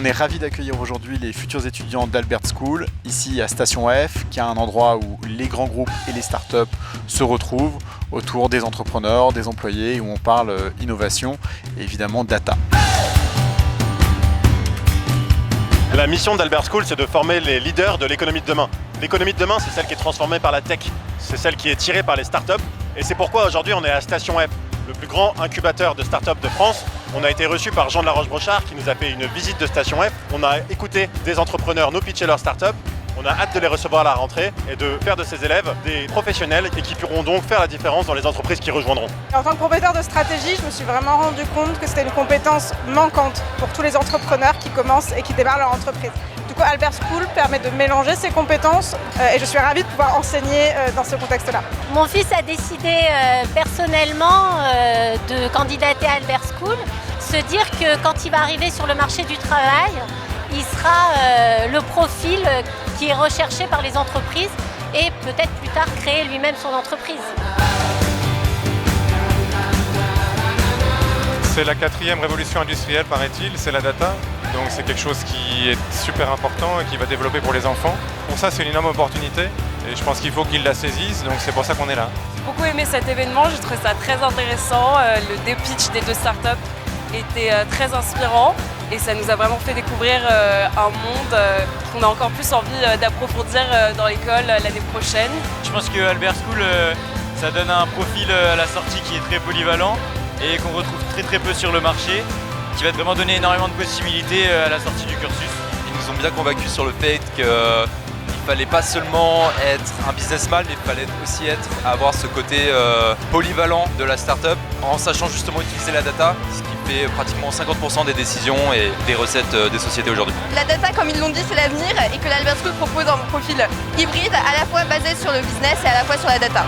On est ravis d'accueillir aujourd'hui les futurs étudiants d'Albert School, ici à Station F, qui est un endroit où les grands groupes et les startups se retrouvent autour des entrepreneurs, des employés, où on parle innovation et évidemment data. La mission d'Albert School, c'est de former les leaders de l'économie de demain. L'économie de demain, c'est celle qui est transformée par la tech, c'est celle qui est tirée par les startups. Et c'est pourquoi aujourd'hui on est à Station F, le plus grand incubateur de startups de France. On a été reçu par Jean de la Roche-Brochard qui nous a fait une visite de Station F. On a écouté des entrepreneurs nous pitcher leurs startups. On a hâte de les recevoir à la rentrée et de faire de ces élèves des professionnels et qui pourront donc faire la différence dans les entreprises qui rejoindront. En tant que professeur de stratégie, je me suis vraiment rendu compte que c'était une compétence manquante pour tous les entrepreneurs qui commencent et qui démarrent leur entreprise. Du coup, Albert School permet de mélanger ces compétences et je suis ravie de pouvoir enseigner dans ce contexte-là. Mon fils a décidé personnellement de candidater à Albert School, se dire que quand il va arriver sur le marché du travail, il sera le profil qui est recherché par les entreprises et peut-être plus tard créer lui-même son entreprise. C'est la 4e révolution industrielle, paraît-il, c'est la data. Donc c'est quelque chose qui est super important et qui va développer pour les enfants. Pour ça, c'est une énorme opportunité et je pense qu'il faut qu'ils la saisissent, donc c'est pour ça qu'on est là. J'ai beaucoup aimé cet événement, j'ai trouvé ça très intéressant. Le pitch des deux startups était très inspirant et ça nous a vraiment fait découvrir un monde qu'on a encore plus envie d'approfondir dans l'école l'année prochaine. Je pense que Albert School, ça donne un profil à la sortie qui est très polyvalent et qu'on retrouve très peu sur le marché, qui va vraiment donner énormément de possibilités à la sortie du cursus. Ils nous ont bien convaincus sur le fait qu'il ne fallait pas seulement être un businessman, mais il fallait aussi avoir ce côté polyvalent de la startup en sachant justement utiliser la data, ce qui fait pratiquement 50% des décisions et des recettes des sociétés aujourd'hui. La data, comme ils l'ont dit, c'est l'avenir et que l'Albert School propose un profil hybride à la fois basé sur le business et à la fois sur la data.